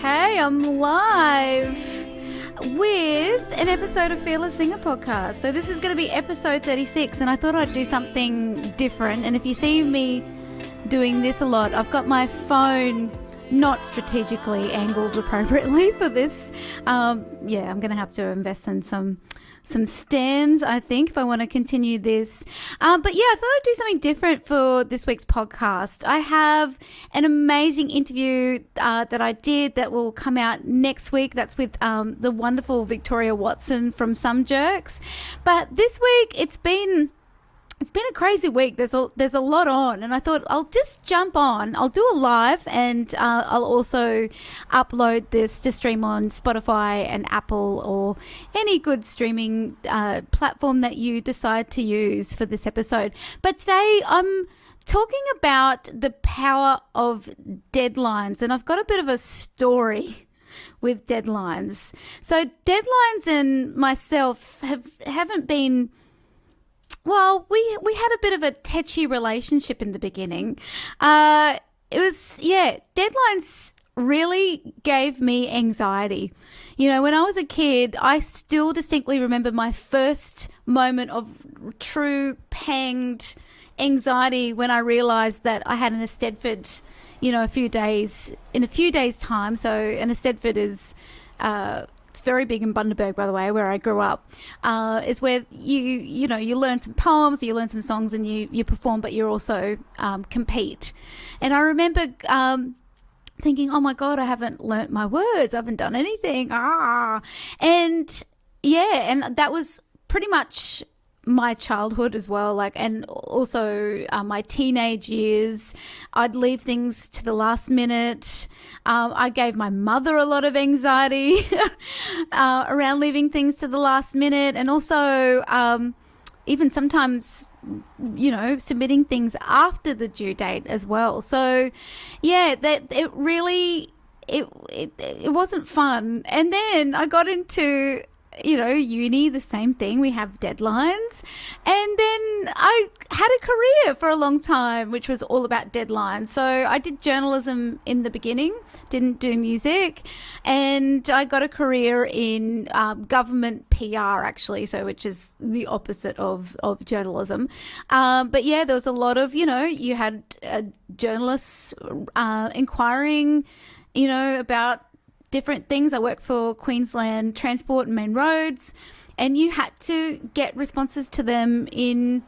Okay, I'm live with an episode of Fearless Singer Podcast. So this is going to be episode 36, and I thought I'd do something different. And if you see me doing this a lot, I've got my phone not strategically angled appropriately for this. I'm going to have to invest in some stands, I think, if I want to continue this. But yeah, I thought I'd do something different for this week's podcast. I have an amazing interview that I did that will come out next week. That's with the wonderful Victoria Watson from Some Jerks. But this week, it's been a crazy week. There's a lot on, and I thought I'll just jump on. I'll do a live, and I'll also upload this to stream on Spotify and Apple or any good streaming platform that you decide to use for this episode. But today I'm talking about the power of deadlines, and I've got a bit of a story with deadlines. So deadlines and myself haven't been... Well, we had a bit of a tetchy relationship in the beginning. Deadlines really gave me anxiety. You know, when I was a kid, I still distinctly remember my first moment of true panged anxiety when I realised that I had an Eisteddfod, in a few days' time. So an Eisteddfod is... it's very big in Bundaberg, by the way, where I grew up, is where you learn some poems, you learn some songs, and you perform, but you also compete. And I remember thinking, oh my God, I haven't learnt my words. I haven't done anything. And that was pretty much my childhood as well, and also my teenage years. I'd leave things to the last minute. I gave my mother a lot of anxiety around leaving things to the last minute, and also even sometimes submitting things after the due date as well. So it really wasn't fun. And then I got into uni, the same thing. We have deadlines. And then I had a career for a long time, which was all about deadlines. So I did journalism in the beginning, didn't do music. And I got a career in government PR, actually, which is the opposite of journalism. But yeah, there was a lot of, you had journalists inquiring, about different things. I worked for Queensland Transport and Main Roads, and you had to get responses to them in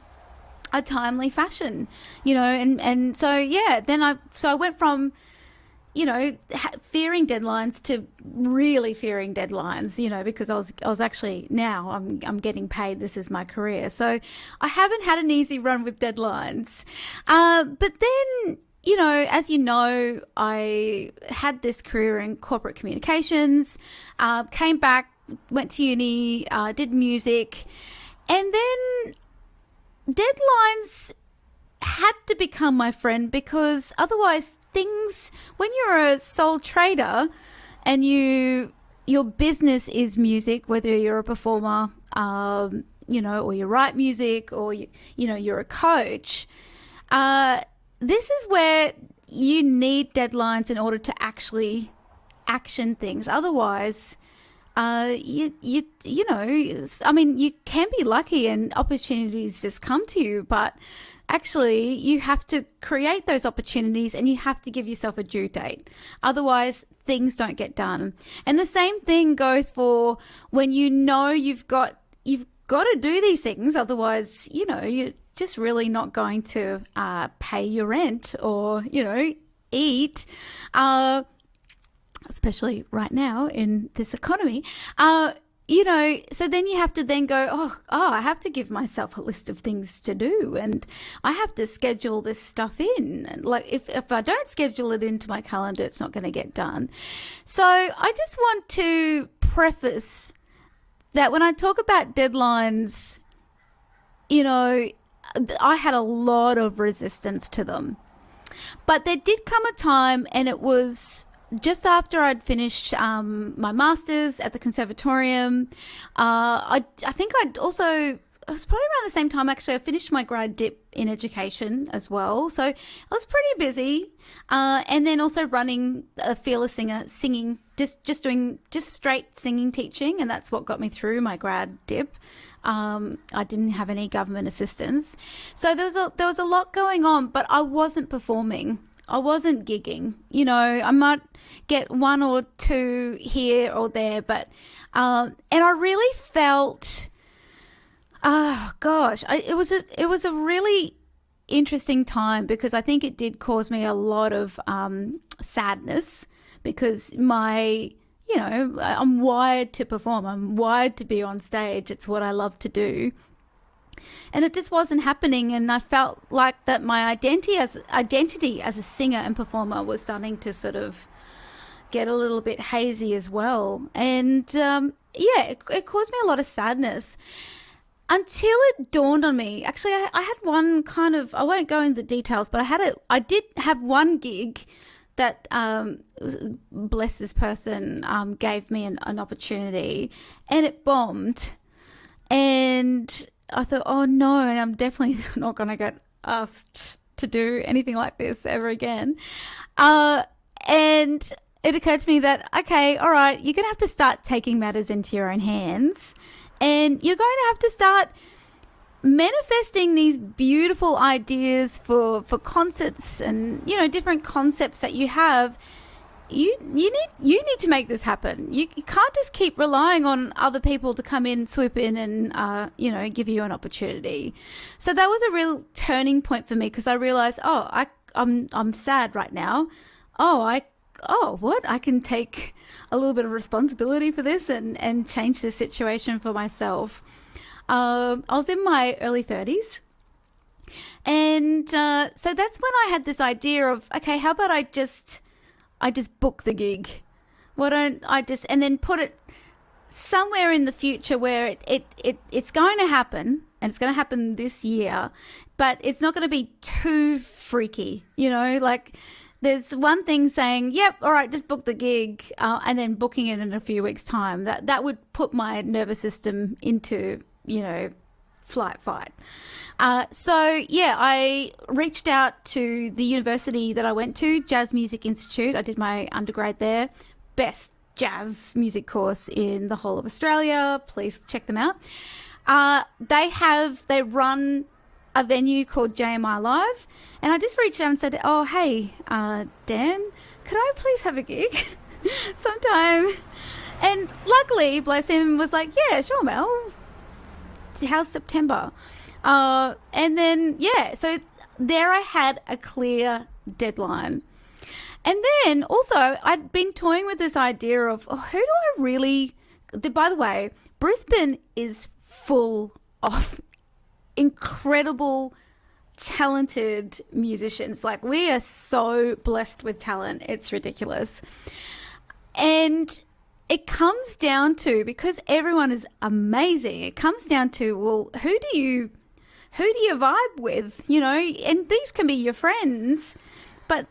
a timely fashion, and so then I went from fearing deadlines to really fearing deadlines, because I was actually, now I'm getting paid. This is my career, so I haven't had an easy run with deadlines, but then as you know, I had this career in corporate communications, came back, went to uni, did music, and then deadlines had to become my friend, because otherwise things, when you're a sole trader and your business is music, whether you're a performer, or you write music, or you're a coach, this is where you need deadlines in order to actually action things. Otherwise, you can be lucky and opportunities just come to you, but actually you have to create those opportunities and you have to give yourself a due date. Otherwise, things don't get done. And the same thing goes for when you've got to do these things. Otherwise, you're just really not going to pay your rent or, eat, especially right now in this economy. So then you have to then go, I have to give myself a list of things to do, and I have to schedule this stuff in. And if I don't schedule it into my calendar, it's not going to get done. So I just want to preface that when I talk about deadlines, I had a lot of resistance to them. But there did come a time, and it was just after I'd finished my master's at the conservatorium. I think I'd also was probably around the same time, actually. I finished my grad dip in education as well. So I was pretty busy. And then also running a Fearless Singer, singing, just doing just straight singing teaching. And that's what got me through my grad dip. I didn't have any government assistance. So there was a lot going on, but I wasn't performing. I wasn't gigging. You know, I might get one or two here or there, but and I really felt, oh gosh, it was a really interesting time, because I think it did cause me a lot of sadness, because I'm wired to perform. I'm wired to be on stage. It's what I love to do. And it just wasn't happening, and I felt like that my identity as a singer and performer was starting to sort of get a little bit hazy as well. And it caused me a lot of sadness until it dawned on me. Actually, I had one kind of, I won't go into the details, but I did have one gig that, bless this person, gave me an opportunity, and it bombed. And I thought, oh no, and I'm definitely not going to get asked to do anything like this ever again. And it occurred to me that, okay, all right, you're going to have to start taking matters into your own hands, and you're going to have to start manifesting these beautiful ideas for concerts and, you know, different concepts that you have. You need to make this happen. You can't just keep relying on other people to come in, swoop in, and give you an opportunity. So that was a real turning point for me, because I realized, I'm sad right now. I can take a little bit of responsibility for this and change this situation for myself. I was in my early 30s. And so that's when I had this idea of, okay, how about I just book the gig? Why don't I just, and then put it somewhere in the future where it's going to happen, and it's going to happen this year, but it's not going to be too freaky, you know, like there's one thing saying, yep, all right, just book the gig, and then booking it in a few weeks' time. That would put my nervous system into, fight. I reached out to the university that I went to, Jazz Music Institute. I did my undergrad there. Best jazz music course in the whole of Australia. Please check them out. They run a venue called JMI Live, and I just reached out and said, oh, hey, Dan, could I please have a gig sometime? And luckily, bless him, was like, yeah, sure, Mel. How's September? And then, so there I had a clear deadline. And then also I'd been toying with this idea of, who do I really, by the way, Brisbane is full of incredible, talented musicians. Like, we are so blessed with talent. It's ridiculous. And it comes down to, because everyone is amazing, it comes down to, well, who do you vibe with, and these can be your friends, but,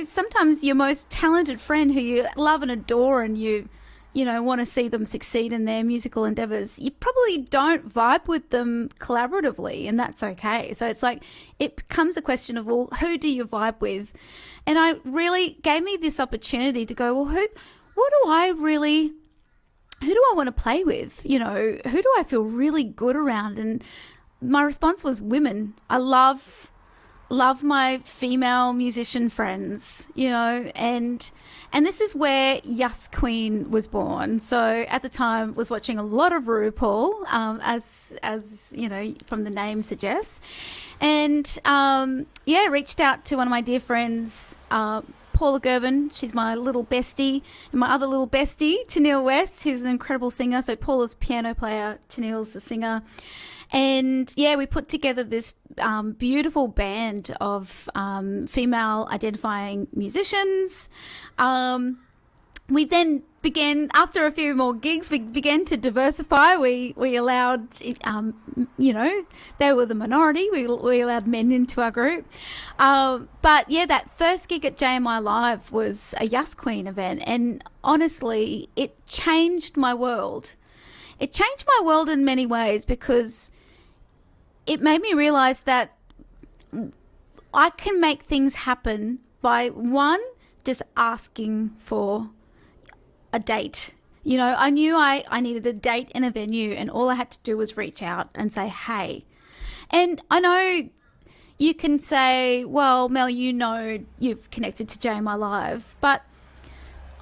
sometimes your most talented friend who you love and adore, and you want to see them succeed in their musical endeavors, you probably don't vibe with them collaboratively, and that's okay. So it's like, it becomes a question of, well, who do you vibe with? And I really gave me this opportunity to go, well, who do I want to play with? Who do I feel really good around? And my response was women. I love my female musician friends, and this is where Yas Queen was born. So at the time was watching a lot of RuPaul, as from the name suggests, and reached out to one of my dear friends, Paula Gervin. She's my little bestie, and my other little bestie, Tennille West, who's an incredible singer. So Paula's piano player, Tennille's the singer. And we put together this beautiful band of female identifying musicians. We then began, after a few more gigs, we began to diversify. We allowed, they were the minority. We allowed men into our group. But that first gig at JMI Live was a Yas Queen event. And honestly, it changed my world. It changed my world in many ways, because it made me realize that I can make things happen by, one, just asking for a date. You know, I knew I needed a date and a venue, and all I had to do was reach out and say, hey. And I know you can say, well, Mel, you know you've connected to JMI Live, but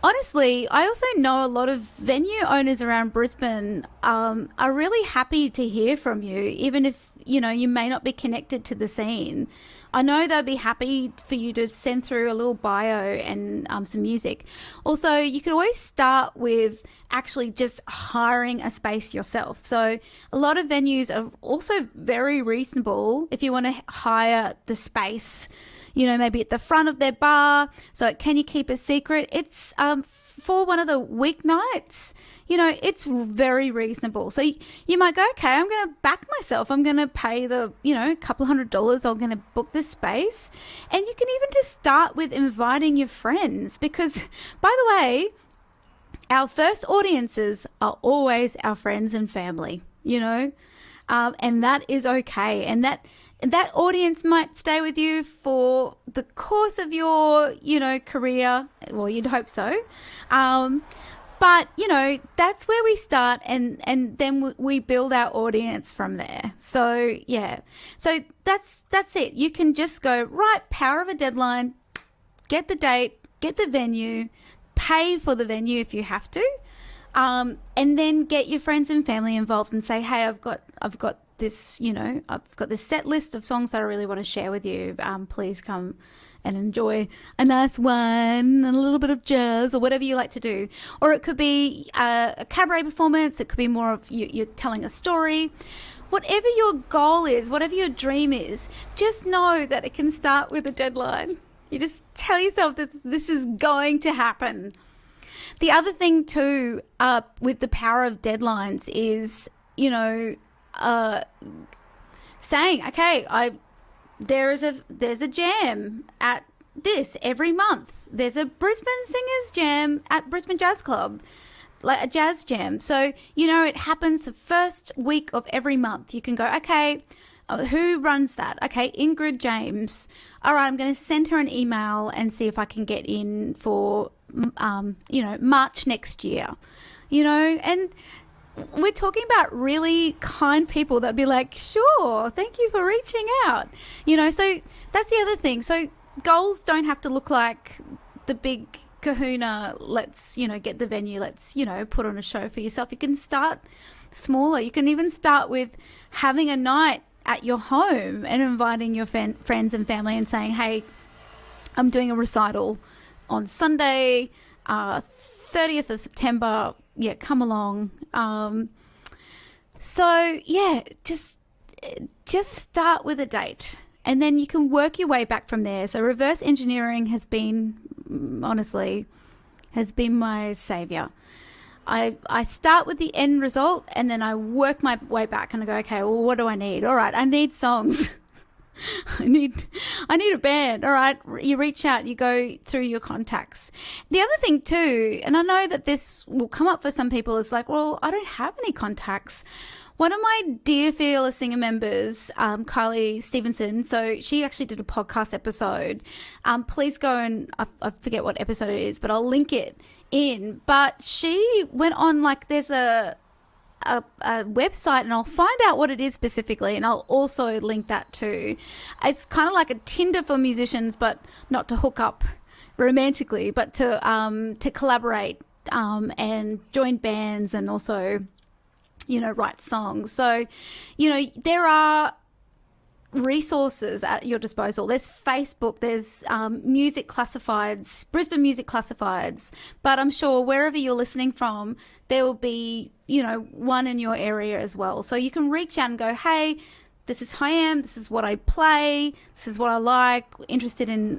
honestly, I also know a lot of venue owners around Brisbane are really happy to hear from you, even if, you know, you may not be connected to the scene. I know they'll be happy for you to send through a little bio and some music. Also, you can always start with actually just hiring a space yourself. So a lot of venues are also very reasonable if you want to hire the space, you know, maybe at the front of their bar. So can you keep a secret? It's for one of the weeknights, you know, it's very reasonable. So you might go, okay, I'm going to back myself. I'm going to pay the, you know, $200. I'm going to book this space. And you can even just start with inviting your friends, because, by the way, our first audiences are always our friends and family, you know, and that is okay. And that audience might stay with you for the course of your, you know, career. Well, you'd hope so. But, you know, that's where we start, and then we build our audience from there. So, yeah. So that's it. You can just go, right, power of a deadline, get the date, get the venue, pay for the venue if you have to, and then get your friends and family involved and say, hey, I've got this, you know, I've got this set list of songs that I really want to share with you. Please come and enjoy a nice wine and a little bit of jazz, or whatever you like to do. Or it could be a cabaret performance. It could be more of you're telling a story. Whatever your goal is, whatever your dream is, just know that it can start with a deadline. You just tell yourself that this is going to happen. The other thing too, with the power of deadlines is, you know, saying, okay, there's a jam at this every month. There's a Brisbane Singers Jam at Brisbane Jazz Club, like a jazz jam. So, you know, it happens the first week of every month. You can go, okay, who runs that? Okay, Ingrid James. All right, I'm going to send her an email and see if I can get in for, you know, March next year. You know, and we're talking about really kind people that'd be like, sure, thank you for reaching out. You know, so that's the other thing. So goals don't have to look like the big kahuna, let's, you know, get the venue, let's, you know, put on a show for yourself. You can start smaller. You can even start with having a night at your home and inviting your friends and family and saying, hey, I'm doing a recital on Sunday, 30th of September. Yeah, come along. So yeah, just start with a date, and then you can work your way back from there. So reverse engineering has been, honestly, my savior. I start with the end result, and then I work my way back, and I go, okay, well, what do I need? All right, I need songs. I need a band. All right, you reach out, you go through your contacts. The other thing too, and I know that this will come up for some people, is like, well, I don't have any contacts. One of my dear fearless singer members, Kylie Stevenson, so she actually did a podcast episode. Please go and, I forget what episode it is, but I'll link it in. But she went on, like, there's a website, and I'll find out what it is specifically, and I'll also link that too. It's kind of like a Tinder for musicians, but not to hook up romantically, but to collaborate and join bands, and also, you know, write songs. So, you know, there are resources at your disposal. There's Facebook, there's music classifieds, Brisbane music classifieds, but I'm sure wherever you're listening from, there will be, you know, one in your area as well. So you can reach out and go, hey, this is who I am, this is what I play, this is what I like, interested in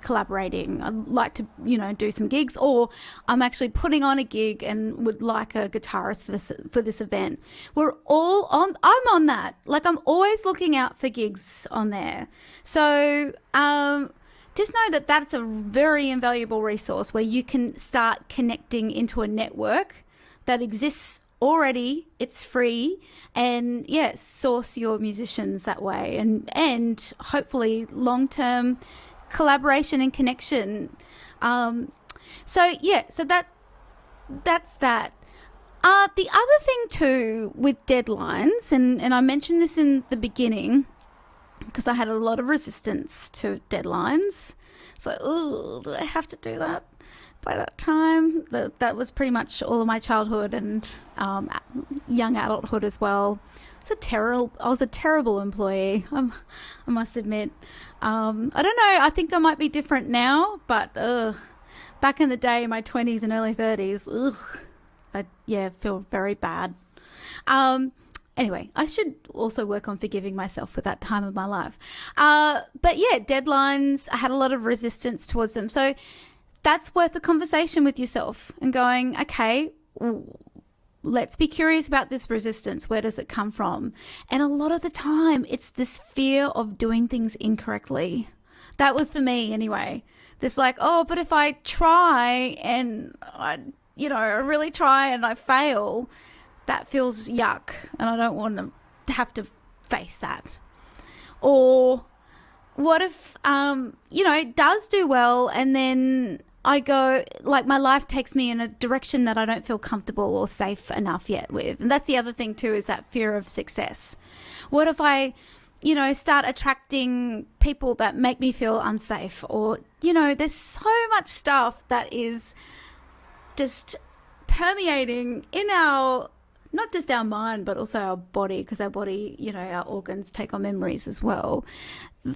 collaborating. I'd like to, you know, do some gigs, or I'm actually putting on a gig and would like a guitarist for this event. I'm on that. Like, I'm always looking out for gigs on there. So just know that that's a very invaluable resource where you can start connecting into a network that exists already. It's free, and source your musicians that way, and hopefully long-term collaboration and connection. So that's that. The other thing too with deadlines, and I mentioned this in the beginning because I had a lot of resistance to deadlines. So, do I have to do that by that time? That was pretty much all of my childhood and young adulthood as well. I was a terrible employee, I must admit. I don't know, I think I might be different now, but back in the day, in my 20s and early 30s, I feel very bad. Anyway, I should also work on forgiving myself for that time of my life. But deadlines, I had a lot of resistance towards them. So that's worth a conversation with yourself and going, okay, let's be curious about this resistance. Where does it come from? And a lot of the time, it's this fear of doing things incorrectly. That was for me anyway. This like, but if I try and I really try and I fail, that feels yuck, and I don't want to have to face that. Or what if, it does do well, and then I go, like, my life takes me in a direction that I don't feel comfortable or safe enough yet with. And that's the other thing too, is that fear of success. What if I, start attracting people that make me feel unsafe? Or, there's so much stuff that is just permeating in our, not just our mind, but also our body, because our body, our organs take on memories as well.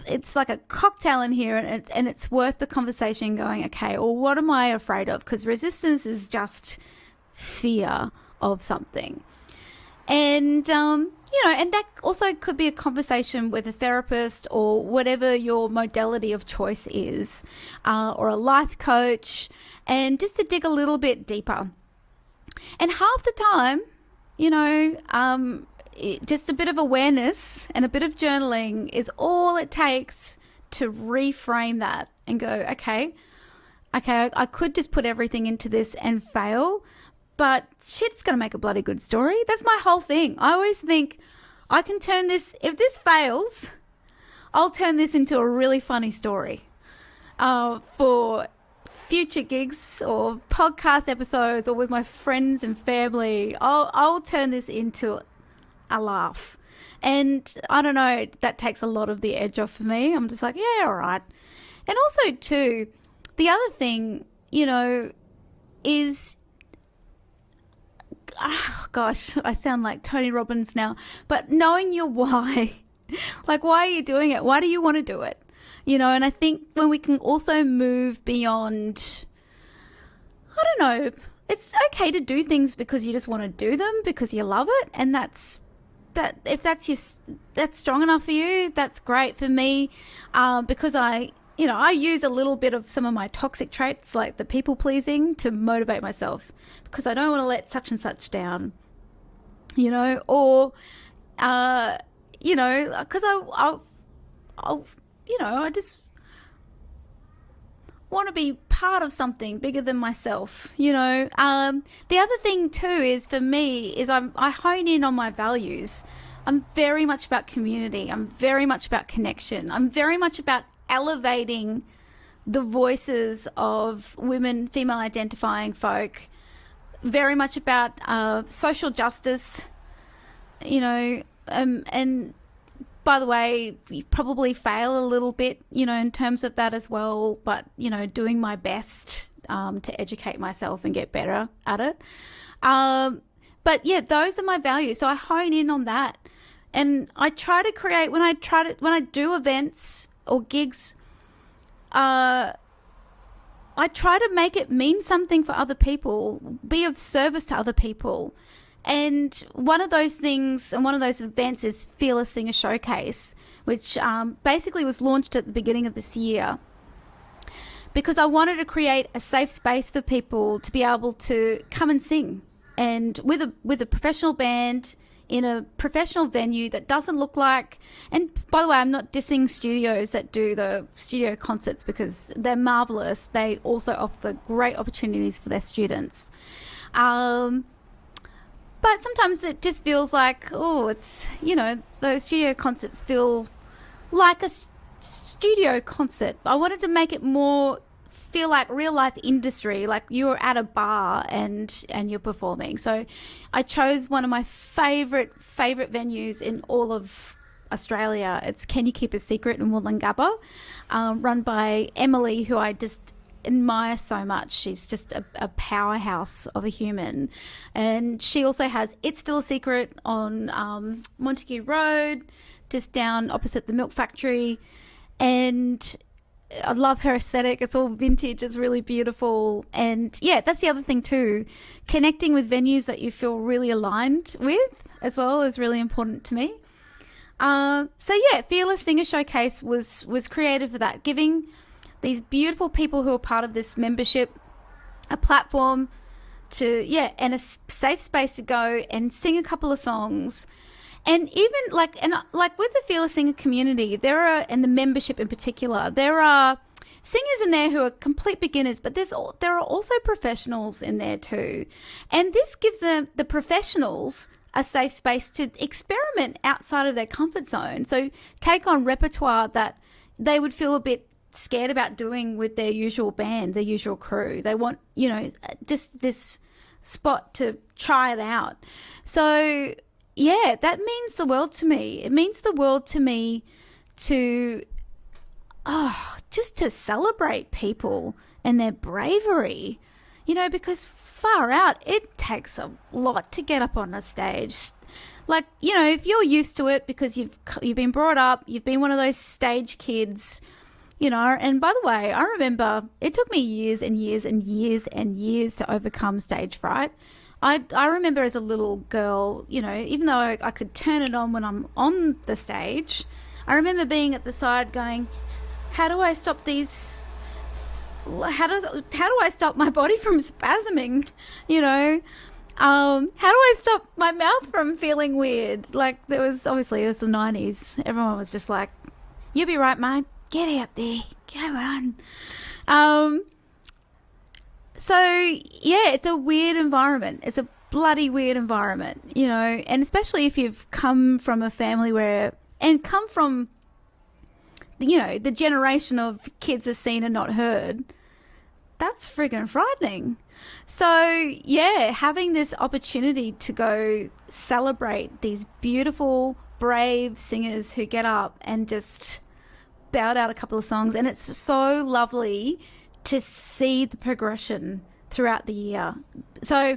It's like a cocktail in here, and it's worth the conversation going, okay, well, what am I afraid of? Because resistance is just fear of something. And, and that also could be a conversation with a therapist or whatever your modality of choice is, or a life coach, and just to dig a little bit deeper. And half the time, just a bit of awareness and a bit of journaling is all it takes to reframe that and go, okay, I could just put everything into this and fail, but shit, it's going to make a bloody good story. That's my whole thing. I always think I can turn this, if this fails, I'll turn this into a really funny story for future gigs or podcast episodes, or with my friends and family. I'll turn this into a laugh. And I don't know, that takes a lot of the edge off for me. I'm just like, yeah, all right. And also too, the other thing, is, gosh, I sound like Tony Robbins now, but knowing your why. Like, why are you doing it? Why do you want to do it? And I think when we can also move beyond, I don't know, it's okay to do things because you just want to do them because you love it. And that's if that's strong enough for you, that's great. For me, because I use a little bit of some of my toxic traits, like the people pleasing, to motivate myself, because I don't want to let such and such down, or, because I just want to be part of something bigger than myself, The other thing too is, for me, is I hone in on my values. I'm very much about community. I'm very much about connection. I'm very much about elevating the voices of women, female identifying folk. Very much about social justice, and by the way, you probably fail a little bit, in terms of that as well, but, doing my best to educate myself and get better at it. But yeah, those are my values. So I hone in on that. And I try to create, when I do events or gigs, I try to make it mean something for other people, be of service to other people. And one of those things and one of those events is Fearless Singer Showcase, which basically was launched at the beginning of this year, because I wanted to create a safe space for people to be able to come and sing, and with a professional band in a professional venue that doesn't look like, and by the way, I'm not dissing studios that do the studio concerts, because they're marvelous. They also offer great opportunities for their students. but sometimes it just feels like, oh, it's, those studio concerts feel like a studio concert. I wanted to make it more feel like real life industry, like you're at a bar and you're performing. So I chose one of my favorite venues in all of Australia. It's Can You Keep a Secret in Wollongabba, run by Emily, who I just admire so much. She's just a powerhouse of a human. And she also has It's Still a Secret on Montague Road, just down opposite the milk factory. And I love her aesthetic. It's all vintage. It's really beautiful. And yeah, that's the other thing too. Connecting with venues that you feel really aligned with as well is really important to me. So yeah, Fearless Singer Showcase was created for that, giving these beautiful people who are part of this membership a platform to, and a safe space to go and sing a couple of songs. And even like with the Fearless Singer community, and the membership in particular, there are singers in there who are complete beginners, but there are also professionals in there too. And this gives the professionals a safe space to experiment outside of their comfort zone. So take on repertoire that they would feel a bit scared about doing with their usual band, their usual crew. They want, just this spot to try it out. So yeah, that means the world to me. It means the world to me to, just to celebrate people and their bravery, because far out, it takes a lot to get up on a stage. Like, if you're used to it because you've been brought up, you've been one of those stage kids, and by the way, I remember it took me years and years and years and years to overcome stage fright. I remember as a little girl, even though I could turn it on when I'm on the stage, I remember being at the side going, how do I stop these? How do I stop my body from spasming? How do I stop my mouth from feeling weird? Like it was the 90s. Everyone was just like, you'll be right, mate. Get out there. Go on. So, yeah, it's a weird environment. It's a bloody weird environment, and especially if you've come from a family come from, the generation of kids are seen and not heard, that's friggin' frightening. So, yeah, having this opportunity to go celebrate these beautiful, brave singers who get up and just bout out a couple of songs, and it's so lovely to see the progression throughout the year. So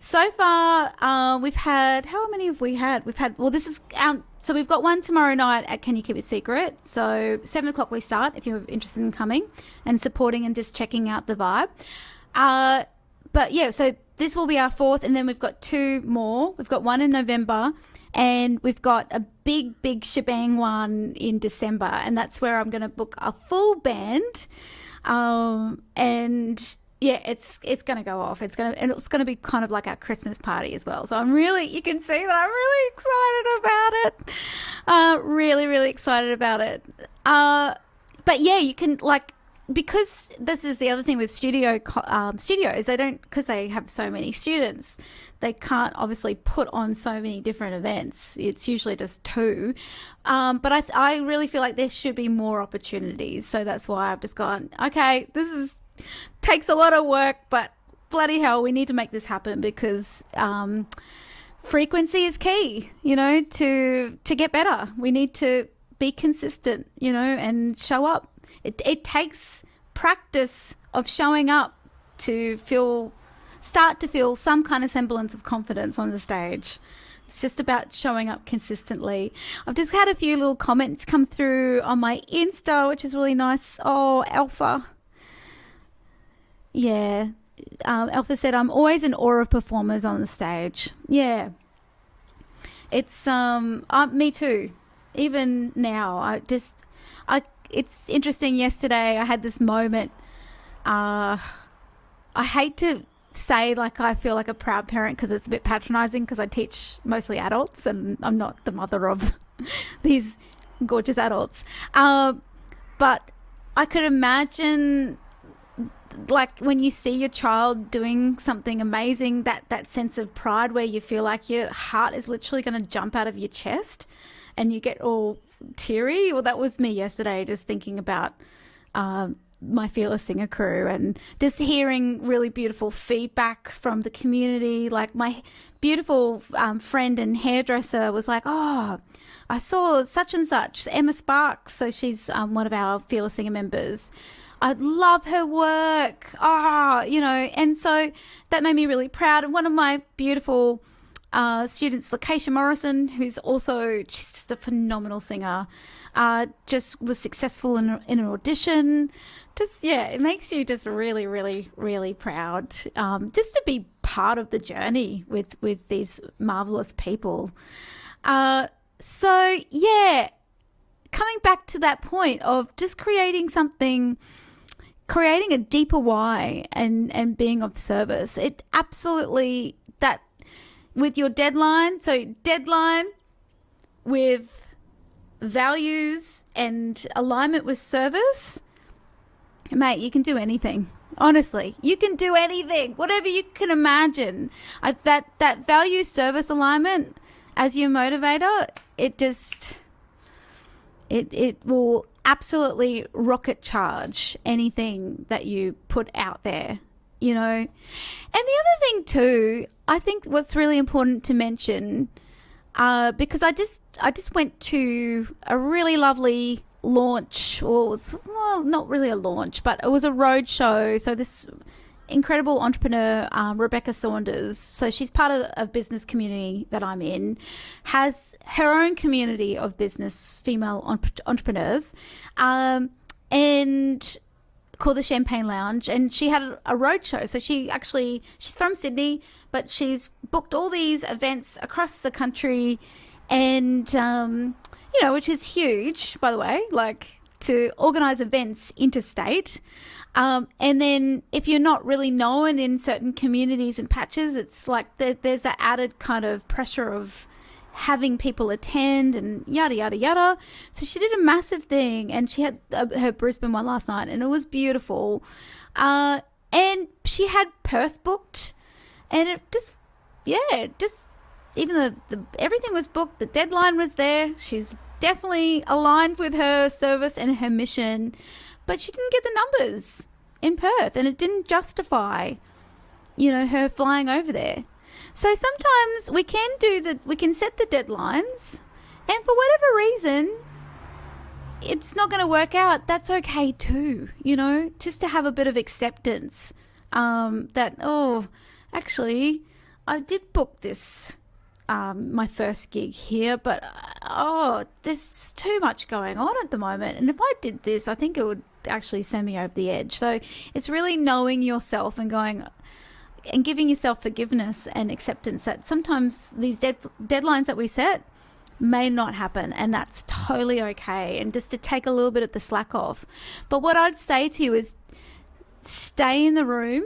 far, we've had, how many have we had? This is so we've got one tomorrow night at Can You Keep It Secret? So 7:00 we start if you're interested in coming and supporting and just checking out the vibe. But yeah, so this will be our fourth, and then we've got two more. We've got one in November, and we've got a big shebang one in December, and that's where I'm going to book a full band. And yeah, it's going to go off. It's going to be kind of like our Christmas party as well. So you can see that I'm really excited about it. Really excited about it. But yeah, you can because this is the other thing with studios, because they have so many students, they can't obviously put on so many different events. It's usually just two. But I really feel like there should be more opportunities. So that's why I've just gone, okay, takes a lot of work, but bloody hell, we need to make this happen because frequency is key, to get better. We need to be consistent, and show up. It takes practice of showing up to start to feel some kind of semblance of confidence on the stage. It's just about showing up consistently. I've just had a few little comments come through on my Insta, which is really nice. Oh, Alpha. Yeah. Alpha said, I'm always in awe of performers on the stage. Yeah. It's, me too. Even now, it's interesting. Yesterday I had this moment. I hate to say I feel like a proud parent because it's a bit patronizing because I teach mostly adults and I'm not the mother of these gorgeous adults. But I could imagine like when you see your child doing something amazing, that sense of pride where you feel like your heart is literally going to jump out of your chest and you get all teary. Well, that was me yesterday, just thinking about my Fearless Singer crew and just hearing really beautiful feedback from the community. Like my beautiful friend and hairdresser was like, oh, I saw such and such, Emma Sparks. So she's one of our Fearless Singer members. I love her work. And so that made me really proud. And one of my beautiful students, Lakeisha Morrison, she's just a phenomenal singer, just was successful in an audition. It makes you just really, really, really proud, just to be part of the journey with these marvelous people. Coming back to that point of just creating a deeper why and being of service. It absolutely, that with your deadline, so deadline with values and alignment with service, mate, you can do anything. Honestly, you can do anything, whatever you can imagine. That value service alignment as your motivator, it will absolutely rocket charge anything that you put out there, you know. And the other thing too, I think what's really important to mention, because I just went to a really lovely launch, not really a launch, but it was a road show. So this incredible entrepreneur, Rebecca Saunders, so she's part of a business community that I'm in, has her own community of business female entrepreneurs, and called the Champagne Lounge, and she had a road show. So she's from Sydney, but she's booked all these events across the country, and which is huge, by the way, like to organize events interstate. And then if you're not really known in certain communities and patches, it's like there's that added kind of pressure of having people attend and yada, yada, yada. So she did a massive thing, and she had her Brisbane one last night, and it was beautiful. And she had Perth booked, and it just even though everything was booked, the deadline was there. She's definitely aligned with her service and her mission, but she didn't get the numbers in Perth, and it didn't justify, her flying over there. So sometimes we can set the deadlines, and for whatever reason, it's not going to work out. That's okay too, just to have a bit of acceptance, that, actually, I did book this, my first gig here, but there's too much going on at the moment, and if I did this, I think it would actually send me over the edge. So it's really knowing yourself and going and giving yourself forgiveness and acceptance that sometimes these deadlines that we set may not happen, and that's totally okay, and just to take a little bit of the slack off. But what I'd say to you is stay in the room.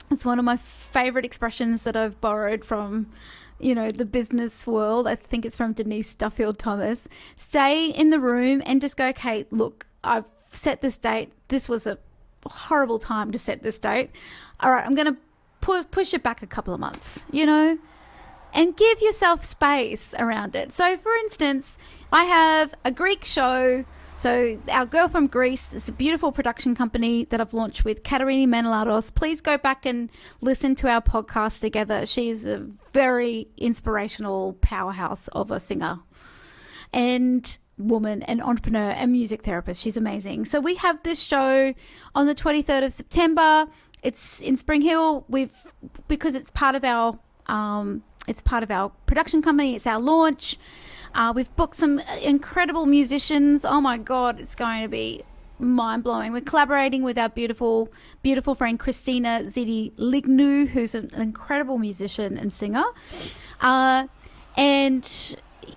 It's one of my favorite expressions that I've borrowed from the business world. I think it's from Denise Duffield Thomas. Stay in the room and just go, okay, look, I've set this date. This was a horrible time to set this date. All right, I'm going to push it back a couple of months, and give yourself space around it. So, for instance, I have a Greek show. So our girl from Greece is a beautiful production company that I've launched with, Katerini Menelatos. Please go back and listen to our podcast together. She's a very inspirational powerhouse of a singer and woman and entrepreneur and music therapist. She's amazing. So we have this show on the 23rd of September. It's in Spring Hill. Because it's part of our production company. It's our launch. We've booked some incredible musicians. Oh my God, it's going to be mind-blowing. We're collaborating with our beautiful, beautiful friend Christina Zidi Lignu, who's an incredible musician and singer.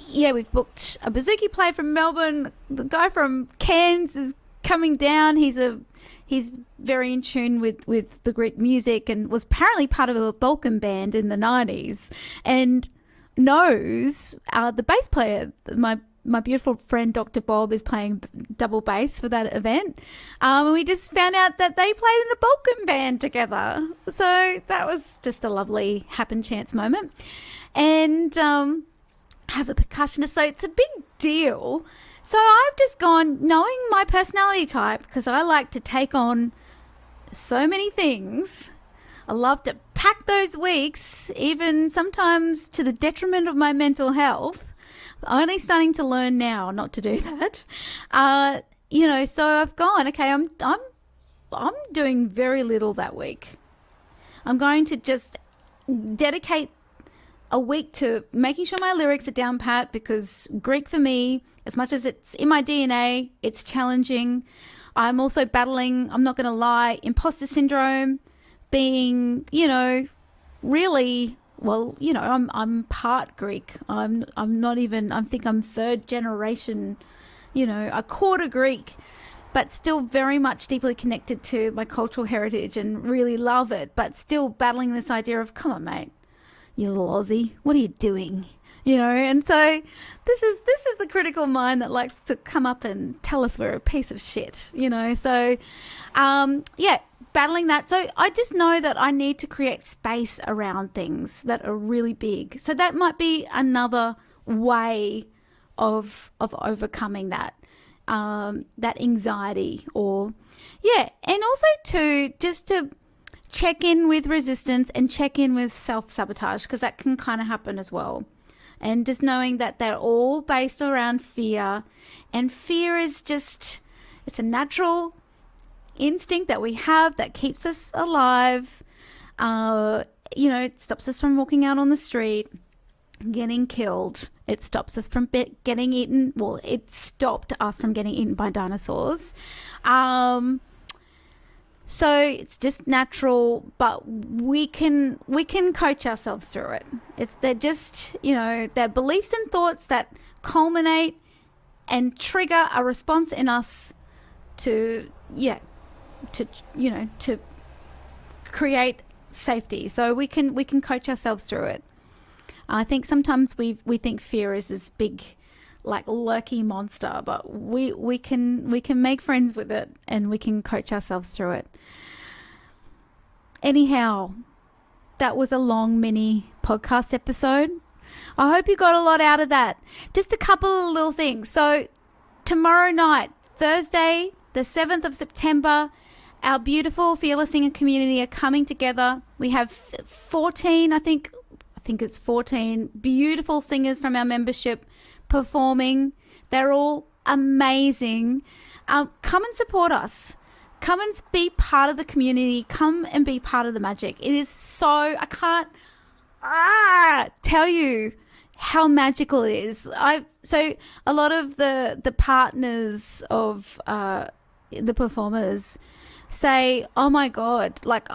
We've booked a bouzouki player from Melbourne. The guy from Cairns is coming down. He's very in tune with the Greek music and was apparently part of a Balkan band in the 90s and knows the bass player, my my beautiful friend Dr. Bob is playing double bass for that event. And we just found out that they played in a Balkan band together. So that was just a lovely happen chance moment. And have a percussionist. So it's a big deal. So I've just gone, knowing my personality type, because I like to take on so many things. I love to pack those weeks, even sometimes to the detriment of my mental health. I'm only starting to learn now not to do that. So I've gone, okay, I'm doing very little that week. I'm going to just dedicate a week to making sure my lyrics are down pat, because Greek for me, as much as it's in my DNA, it's challenging. I'm also battling, I'm not going to lie, imposter syndrome, being, really, well, I'm part Greek. I'm not even, I think I'm third generation, a quarter Greek, but still very much deeply connected to my cultural heritage and really love it, but still battling this idea of, come on, mate, you little Aussie, what are you doing? And so this is the critical mind that likes to come up and tell us we're a piece of shit, So, battling that. So I just know that I need to create space around things that are really big. So that might be another way of overcoming that anxiety, and also to check in with resistance and check in with self-sabotage, because that can kind of happen as well. And just knowing that they're all based around fear, and fear is just, it's a natural instinct that we have that keeps us alive. It stops us from walking out on the street, getting killed. It stops us from getting eaten. Well, it stopped us from getting eaten by dinosaurs. So it's just natural, but we can coach ourselves through it. They're just, they're beliefs and thoughts that culminate and trigger a response in us to create safety. So we can coach ourselves through it. I think sometimes we think fear is this big, like, lurky monster, but we can make friends with it, and we can coach ourselves through it. Anyhow, that was a long mini podcast episode. I hope you got a lot out of that. Just a couple of little things. So tomorrow night, Thursday, the 7th of September, our beautiful Fearless Singer community are coming together. We have 14, I think it's 14 beautiful singers from our membership performing. They're all amazing. Come and support us. Come and be part of the community. Come and be part of the magic. It is so, I can't tell you how magical it is. So a lot of the partners of the performers say, oh my God, like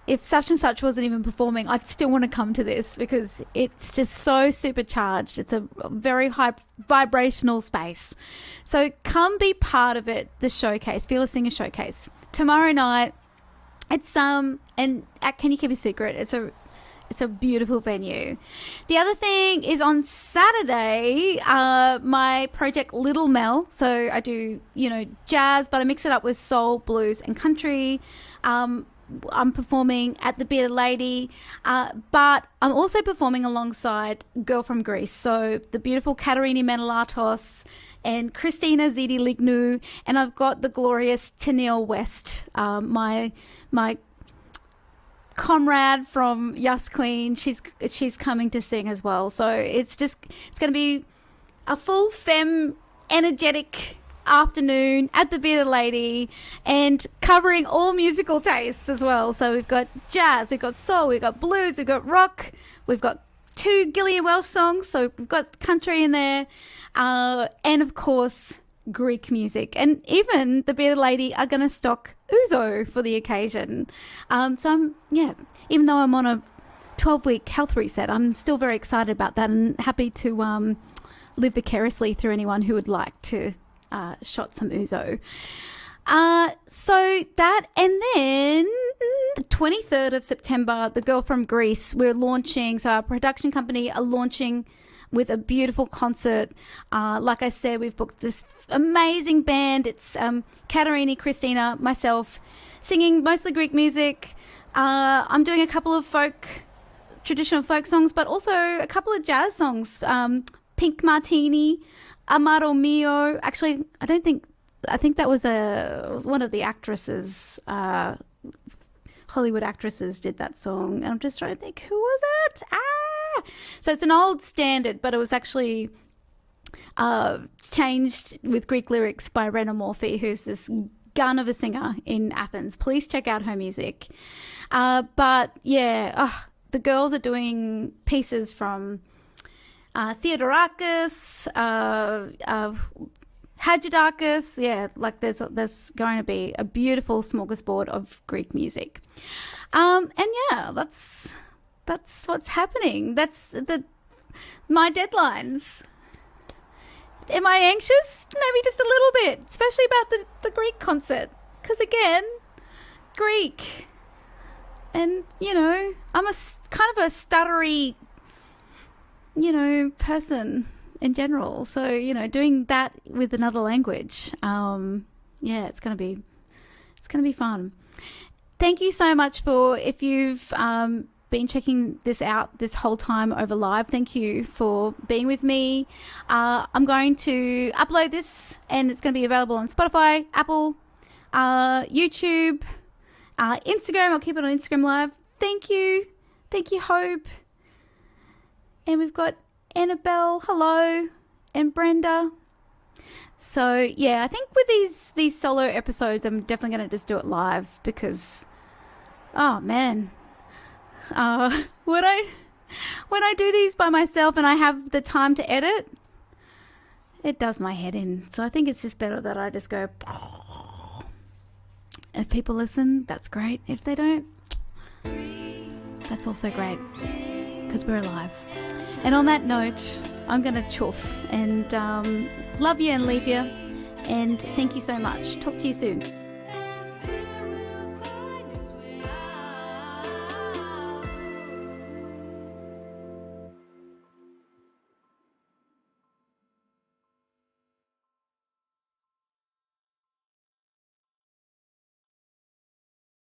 if such and such wasn't even performing, I'd still want to come to this, because it's just so supercharged. It's a very high vibrational space. So come be part of it, the showcase, Fearless Singer Showcase. Tomorrow night, it's and Can You Keep a Secret? It's a beautiful venue. The other thing is on Saturday, my project Little Mel. So I do, jazz, but I mix it up with soul, blues, and country. I'm performing at the Bearded Lady, but I'm also performing alongside Girl from Greece. So the beautiful Katerini Menelatos and Christina Zidi Lignou, and I've got the glorious Tennille West, my comrade from Yas Queen. She's coming to sing as well. So it's going to be a full femme energetic afternoon at the Bearded Lady, and covering all musical tastes as well. So we've got jazz, we've got soul, we've got blues, we've got rock, we've got 2 Gillian Welsh songs, so we've got country in there, and of course Greek music. And even the Bearded Lady are going to stock ouzo for the occasion. Even though I'm on a 12-week health reset, I'm still very excited about that, and happy to live vicariously through anyone who would like to shot some ouzo. So that, and then the 23rd of September, the Girl from Greece, we're launching, so our production company are launching with a beautiful concert. Like I said, we've booked this amazing band. It's Katerini, Christina, myself, singing mostly Greek music. I'm doing a couple of traditional folk songs, but also a couple of jazz songs. Pink Martini, Amaro Mio. Actually, I think that was one of the actresses, Hollywood actresses did that song. And I'm just trying to think, who was it? So it's an old standard, but it was actually changed with Greek lyrics by Rena Morphy, who's this gun of a singer in Athens. Please check out her music. But yeah, the girls are doing pieces from Theodorakis, Hadjidakis. Yeah, like there's going to be a beautiful smorgasbord of Greek music. And yeah, that's what's happening. That's my deadlines. Am I anxious? Maybe just a little bit, especially about the Greek concert. Because again, Greek. And, I'm a kind of a stuttery, person in general. So, doing that with another language, it's going to be fun. Thank you so much if you've been checking this out this whole time over live. Thank you for being with me. I'm going to upload this and it's going to be available on Spotify, Apple, YouTube, Instagram. I'll keep it on Instagram Live. Thank you, Hope. And we've got Annabelle, hello, and Brenda. So yeah, I think with these solo episodes, I'm definitely going to just do it live because, oh man, when I do these by myself and I have the time to edit, it does my head in. So I think it's just better that I just go. If people listen, that's great. If they don't, that's also great because we're alive. And on that note, I'm going to chuff and love you and leave you. And thank you so much. Talk to you soon.